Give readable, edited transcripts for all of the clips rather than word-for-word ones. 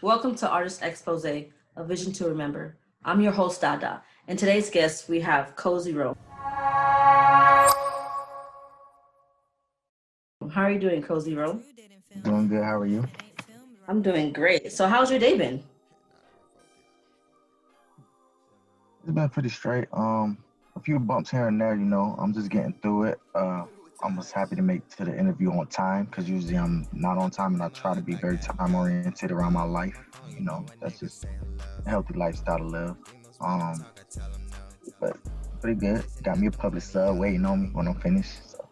Welcome to Artist Expose, A Vision to Remember. I'm your host, Dada, and today's guest we have Cozy Rome. How are you doing, Cozy Rome? Doing good. How are you? I'm doing great. So, how's your day been? It's been pretty straight. A few bumps here and there. I'm just getting through it. I'm just happy to make to the interview on time because usually I'm not on time, and I try to be very time oriented around my life. That's just a healthy lifestyle to live. Um, but pretty good. Got me a public sub waiting on me when I'm finished. So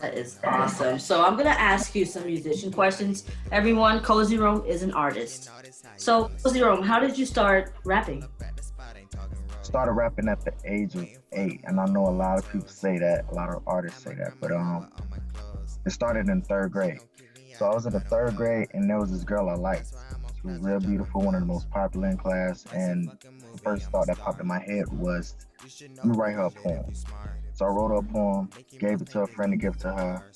That is awesome. So, I'm going to ask you some musician questions. Everyone, Cozy Rome is an artist. So, Cozy Rome, how did you start rapping? started rapping at the age of 8, and I know a lot of people say that, a lot of artists say that, but it started in third grade. So I was in the third grade, and there was this girl I liked. She was real beautiful, one of the most popular in class, and the first thought that popped in my head was, let me write her a poem. So I wrote her a poem, gave it to a friend to give to her.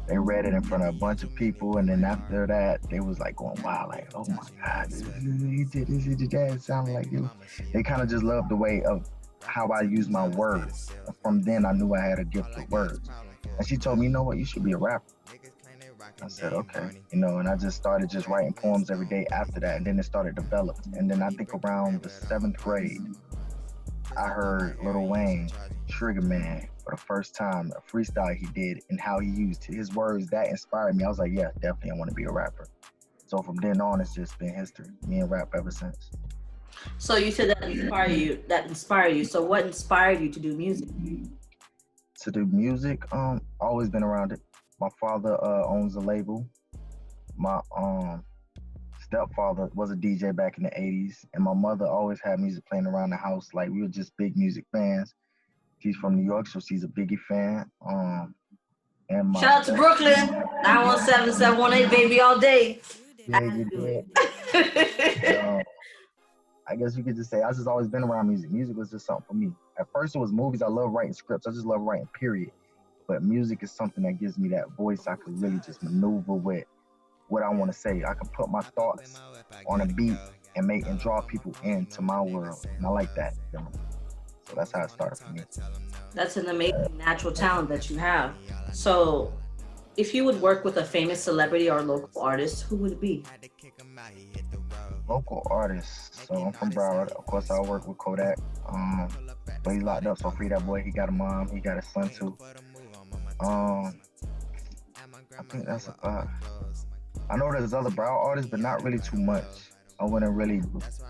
They read it in front of a bunch of people, and then after that, they was like going wow, like, oh my God, he did this, he did that. It sounded like you. They kind of just loved the way of how I use my words. From then, I knew I had a gift with words. And she told me, you know what, you should be a rapper. I said, okay, and I just started just writing poems every day after that, and then it started developing. And then I think around the seventh grade, I heard Lil Wayne, Trigger Man, for the first time, a freestyle he did and how he used his words. That inspired me. I was like, yeah, definitely, I want to be a rapper. So from then on, it's just been history. Me and rap ever since. So, you said that inspired you. So, what inspired you to do music? To do music, always been around it. My father owns a label. My stepfather was a DJ back in the 80s, and my mother always had music playing around the house. Like, we were just big music fans. She's from New York, so she's a Biggie fan. And my Shout out to Brooklyn, 917-718, baby, all day. yeah, you did. I guess you could just say I just always been around music. Music was just something for me. At first, it was movies. I love writing scripts. I just love writing, period. But music is something that gives me that voice. I could really just maneuver with what I want to say. I can put my thoughts on a beat and make and draw people into my world, and I like that. So that's how it started for me. That's an amazing natural talent that you have. So, if you would work with a famous celebrity or local artist, who would it be? Local artists. So I'm from Broward. Of course, I work with Kodak. But he's locked up, so free that boy. He got a mom. He got a son too. I think that's about. I know there's other Broward artists, but not really too much. I wouldn't really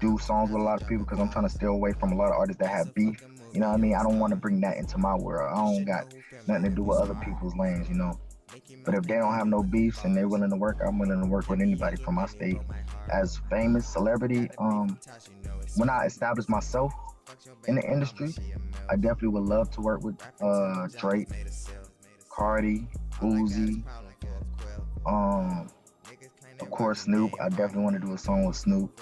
do songs with a lot of people because I'm trying to stay away from a lot of artists that have beef. You know what I mean? I don't want to bring that into my world. I don't got nothing to do with other people's lanes. But if they don't have no beefs and they're willing to work, I'm willing to work with anybody from my state. As famous celebrity, when I establish myself in the industry, I definitely would love to work with Drake, Cardi, Uzi, of course Snoop. I definitely want to do a song with Snoop,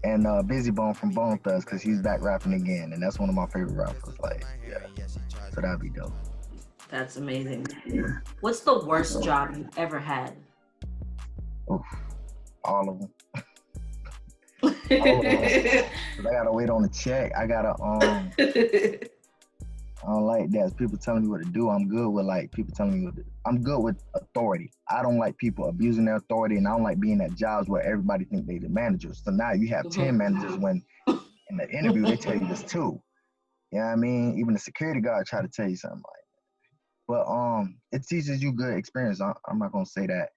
and Busy Bone from Bone Thugs because he's back rapping again, and that's one of my favorite rappers. Like, yeah, so that'd be dope. That's amazing. What's the worst job you've ever had? Oof, all of them. All of them. 'Cause I gotta wait on the check. I gotta I don't like that. People telling me what to do. I'm good with like people telling me what to do. I'm good with authority. I don't like people abusing their authority, and I don't like being at jobs where everybody think they the managers. So now you have 10 managers when in the interview they tell you this too. You know what I mean? Even the security guard try to tell you something like. But it teaches you good experience. I'm not gonna say that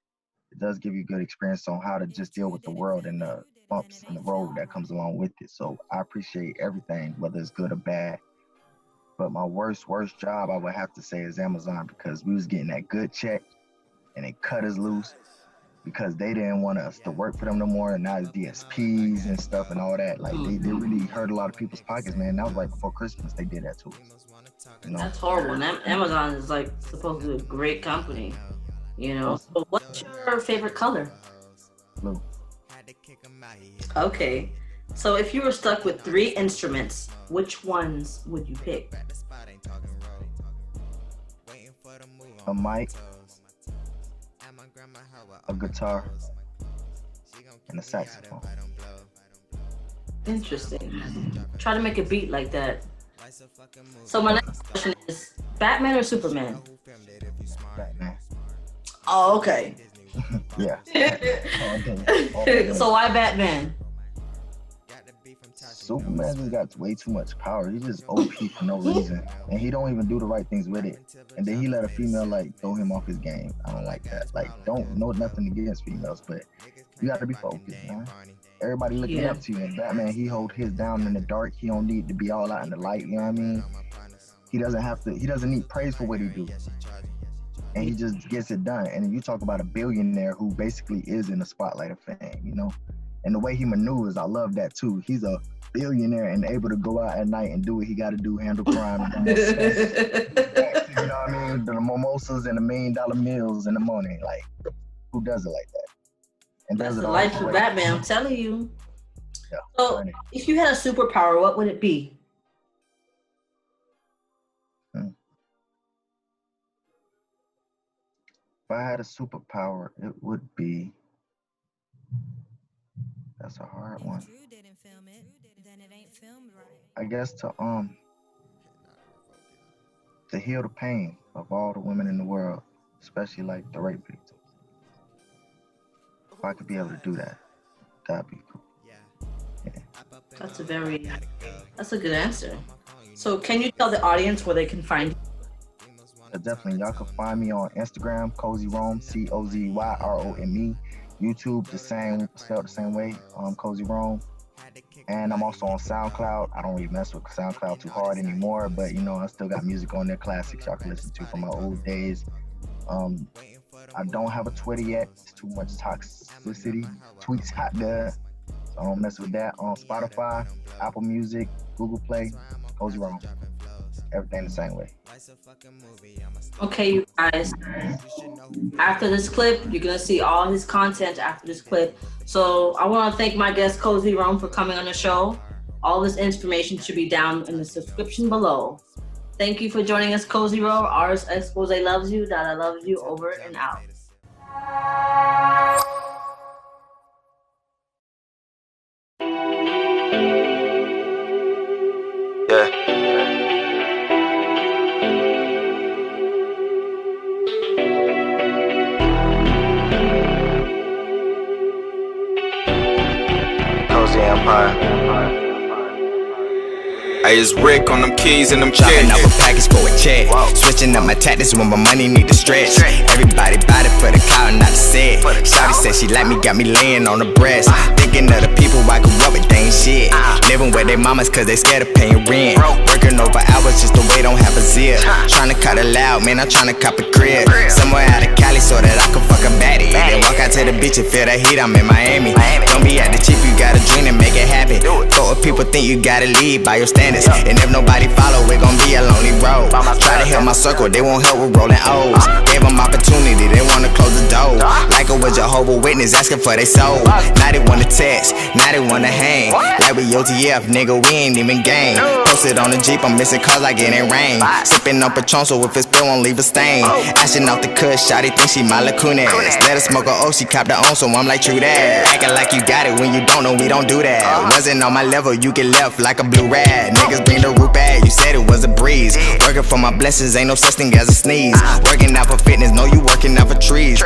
it does give you good experience on how to just deal with the world and the bumps in the road that comes along with it. So I appreciate everything, whether it's good or bad. But my worst job I would have to say is Amazon because we was getting that good check and they cut us loose because they didn't want us to work for them no more, and now it's DSPs and stuff and all that. Like they really hurt a lot of people's pockets, man. That was right before Christmas they did that to us. That's horrible. And Amazon is like supposed to be a great company. So what's your favorite color? Blue. Okay. So if you were stuck with 3 instruments, which ones would you pick? A mic, a guitar, and the saxophone. Interesting. Try to make a beat like that. So my next question is Batman or Superman? Batman. Oh, okay. Yeah. All day. All day. So why Batman? Superman just got way too much power. He just OP for no reason, and he don't even do the right things with it. And then he let a female like throw him off his game. I don't like that. Like, don't know nothing against females, but you got to be focused, man. Everybody looking up to you. And Batman, he hold his down in the dark. He don't need to be all out in the light. You know what I mean? He doesn't have to. He doesn't need praise for what he do, and he just gets it done. And you talk about a billionaire who basically is in the spotlight of fame, you know. And the way he maneuvers, I love that too. He's a billionaire and able to go out at night and do what he got to do, handle crime. And you know what I mean? The mimosas and the $1 million meals in the morning. Like, who does it like that? And That's does the it life of Batman, I'm telling you. Yeah, so, funny. If you had a superpower, what would it be? If I had a superpower, it would be. That's a hard one. I guess to heal the pain of all the women in the world, especially like the rape victims. If I could be able to do that, that'd be cool. Yeah. That's a good answer. So can you tell the audience where they can find you? Definitely, y'all can find me on Instagram, Cozy Rome, COZYROME. YouTube, spelled the same way, Cozy Rome. And I'm also on SoundCloud. I don't really mess with SoundCloud too hard anymore, but you know, I still got music on there, classics y'all can listen to from my old days. I don't have a Twitter yet. It's too much toxicity. Tweets out there. So I don't mess with that. On Spotify, Apple Music, Google Play, Cozy Rome. Everything the same way. Okay, you guys. After this clip, you're gonna see all his content after this clip. So I want to thank my guest Cozy Rome for coming on the show. All this information should be down in the description below. Thank you for joining us, Cozy Rome. Ours Expose loves you. Dada loves you. Over and out. Yeah. Empire. Hey, it's Rick on them keys and them Dropping checks. up a package for a check. Switching up my tactics when my money need to stretch. Everybody bout it for the clout, not the set. Shawty said she like me, got me laying on the breast. Thinking of the people I grew up with, they ain't shit. Living with their mamas cause they scared of paying rent. Working over hours just the way don't have a zip. Tryna cut it loud, man, I'm tryna cop a crib. Somewhere out of Cali so that I can fuck a baddie. Then walk out to the beach and feel that heat, I'm in Miami. Don't be at the cheap, you gotta dream and make it happen. For what people think you gotta lead by your standards. And if nobody follow, it gon' be a lonely road. Try to help my circle, they won't help with rolling O's. Gave them opportunity, they wanna close the door. Like it was Jehovah's Witness asking for their soul. Now they wanna text, now they wanna hang. Like we OTF, nigga, we ain't even gang. Posted on the Jeep, I'm missing cars like it ain't rain. Sipping on Patron, so if it spill, won't leave a stain. Ashing off the kush, shawty think she my lacunas. Let her smoke a O, she copped her own, so I'm like true that. Acting like you got it when you don't know, we don't do that. Wasn't on my level, you get left like a blue rat. Niggas bring the root bag, you said it was a breeze. Working for my blessings, ain't no such thing as a sneeze. Working out for fitness, know you working out for trees.